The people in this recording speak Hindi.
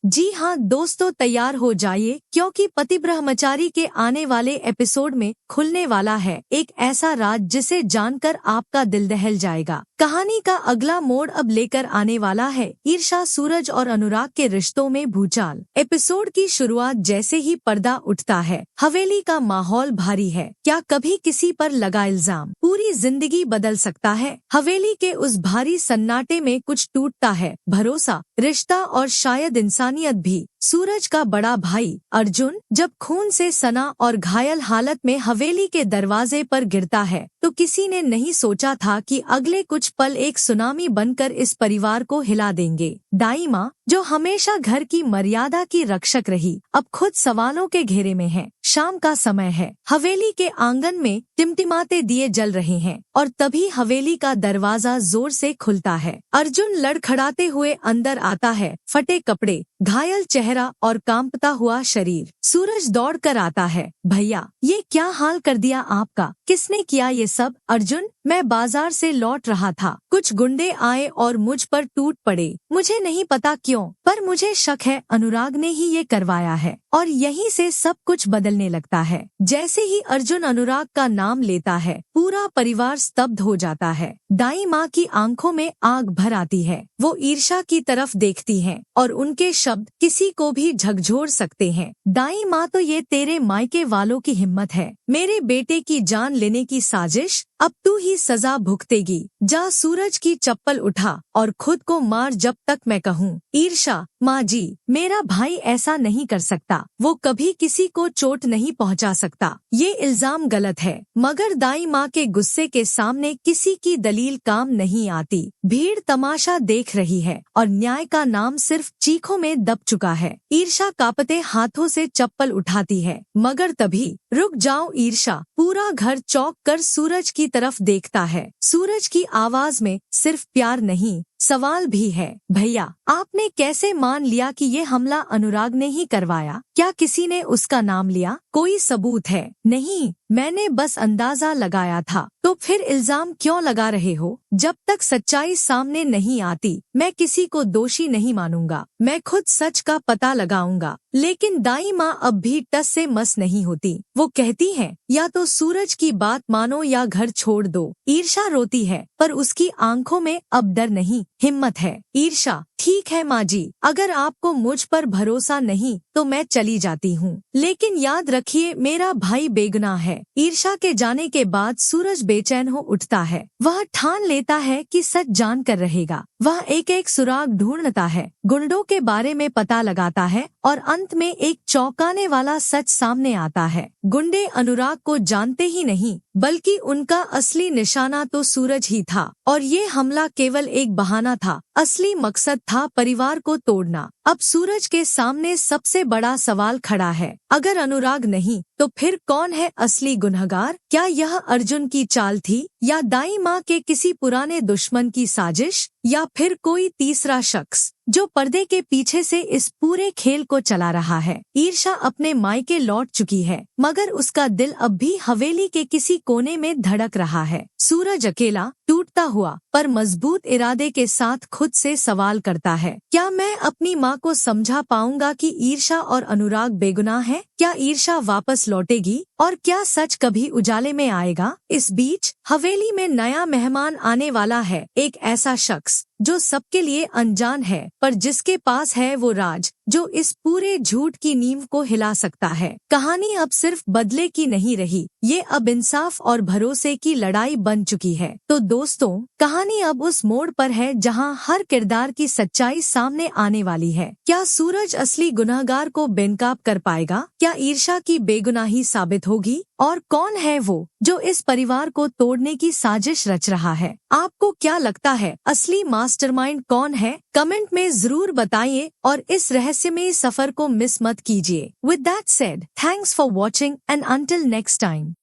जी हाँ दोस्तों, तैयार हो जाइए क्योंकि पति ब्रह्मचारी के आने वाले एपिसोड में खुलने वाला है एक ऐसा राज जिसे जानकर आपका दिल दहल जाएगा। कहानी का अगला मोड़ अब लेकर आने वाला है ईर्षा, सूरज और अनुराग के रिश्तों में भूचाल। एपिसोड की शुरुआत जैसे ही पर्दा उठता है, हवेली का माहौल भारी है। क्या कभी किसी पर लगा इल्जाम पूरी जिंदगी बदल सकता है? हवेली के उस भारी सन्नाटे में कुछ टूटता है, भरोसा, रिश्ता और शायद इंसानियत भी। सूरज का बड़ा भाई अर्जुन जब खून से सना और घायल हालत में हवेली के दरवाजे पर गिरता है तो किसी ने नहीं सोचा था कि अगले कुछ पल एक सुनामी बनकर इस परिवार को हिला देंगे। दाई माँ, जो हमेशा घर की मर्यादा की रक्षक रही, अब खुद सवालों के घेरे में है। शाम का समय है, हवेली के आंगन में टिमटिमाते दिए जल रहे हैं और तभी हवेली का दरवाजा जोर से खुलता है। अर्जुन लड़खड़ाते हुए अंदर आता है, फटे कपड़े, घायल चेहरा और कांपता हुआ शरीर। सूरज दौड़ कर आता है, भैया ये क्या हाल कर दिया आपका? किसने किया ये सब? अर्जुन, मैं बाजार से लौट रहा था, कुछ गुंडे आए और मुझ पर टूट पड़े। मुझे नहीं पता क्यों, पर मुझे शक है अनुराग ने ही ये करवाया है। और यहीं से सब कुछ बदलने लगता है। जैसे ही अर्जुन अनुराग का नाम लेता है, पूरा परिवार स्तब्ध हो जाता है। दाई माँ की आंखों में आग भर आती है। वो ईर्षा की तरफ देखती हैं और उनके शब्द किसी को भी झकझोर सकते हैं। दाई माँ, तो ये तेरे मायके वालों की हिम्मत है, मेरे बेटे की जान लेने की साजिश। अब तू ही सजा भुगतेगी। जा सूरज की चप्पल उठा और खुद को मार जब तक मैं कहूँ। ईर्षा, माँ जी, मेरा भाई ऐसा नहीं कर सकता, वो कभी किसी को चोट नहीं पहुँचा सकता। ये इल्जाम गलत है। मगर दाई माँ के गुस्से के सामने किसी की दलील काम नहीं आती। भीड़ तमाशा देख रही है और न्याय का नाम सिर्फ चीखों में दब चुका है। ईर्षा कांपते हाथों से चप्पल उठाती है, मगर तभी रुक जाओ ईर्षा। पूरा घर चौंक कर सूरज की तरफ देखता है। सूरज की आवाज में सिर्फ प्यार नहीं, सवाल भी है। भैया, आपने कैसे मान लिया कि ये हमला अनुराग ने ही करवाया? क्या किसी ने उसका नाम लिया? कोई सबूत है? नहीं, मैंने बस अंदाजा लगाया था। तो फिर इल्जाम क्यों लगा रहे हो? जब तक सच्चाई सामने नहीं आती, मैं किसी को दोषी नहीं मानूंगा। मैं खुद सच का पता लगाऊंगा। लेकिन दाई माँ अब भी टस से मस नहीं होती। वो कहती हैं, या तो सूरज की बात मानो या घर छोड़ दो। ईर्षा रोती है, पर उसकी आंखों में अब डर नहीं, हिम्मत है। ईर्षा, ठीक है माँ जी, अगर आपको मुझ पर भरोसा नहीं तो मैं चली जाती हूँ, लेकिन याद रखिए मेरा भाई बेगुनाह है। ईर्षा के जाने के बाद सूरज बेचैन हो उठता है। वह ठान लेता है कि सच जान कर रहेगा। वह एक एक सुराग ढूंढता है, गुंडों के बारे में पता लगाता है और अंत में एक चौंकाने वाला सच सामने आता है। गुंडे अनुराग को जानते ही नहीं, बल्कि उनका असली निशाना तो सूरज ही था। और ये हमला केवल एक बहाना था, असली मकसद था परिवार को तोड़ना। अब सूरज के सामने सबसे बड़ा सवाल खड़ा है, अगर अनुराग नहीं तो फिर कौन है असली गुनहगार? क्या यह अर्जुन की चाल थी, या दाई माँ के किसी पुराने दुश्मन की साजिश, या फिर कोई तीसरा शख्स जो पर्दे के पीछे से इस पूरे खेल को चला रहा है? ईर्षा अपने मायके लौट चुकी है, मगर उसका दिल अब भी हवेली के किसी कोने में धड़क रहा है। सूरज अकेला, टूटता हुआ, पर मजबूत इरादे के साथ खुद से सवाल करता है, क्या मैं अपनी माँ को समझा पाऊंगा कि ईर्षा और अनुराग बेगुनाह है? क्या ईर्षा वापस लौटेगी और क्या सच कभी उजाले में आएगा? इस बीच हवेली में नया मेहमान आने वाला है, एक ऐसा शख्स जो सबके लिए अनजान है, पर जिसके पास है वो राज जो इस पूरे झूठ की नींव को हिला सकता है। कहानी अब सिर्फ बदले की नहीं रही, ये अब इंसाफ और भरोसे की लड़ाई बन चुकी है। तो दोस्तों, कहानी अब उस मोड़ पर है जहां हर किरदार की सच्चाई सामने आने वाली है। क्या सूरज असली गुनहगार को बेनकाब कर पाएगा? क्या ईर्षा की बेगुनाही साबित होगी? और कौन है वो जो इस परिवार को तोड़ने की साजिश रच रहा है? आपको क्या लगता है, असली मास्टरमाइंड कौन है? कमेंट में जरूर बताइए और इस रहस्यमयी सफर को मिस मत कीजिए। With that said, thanks for watching and until next time.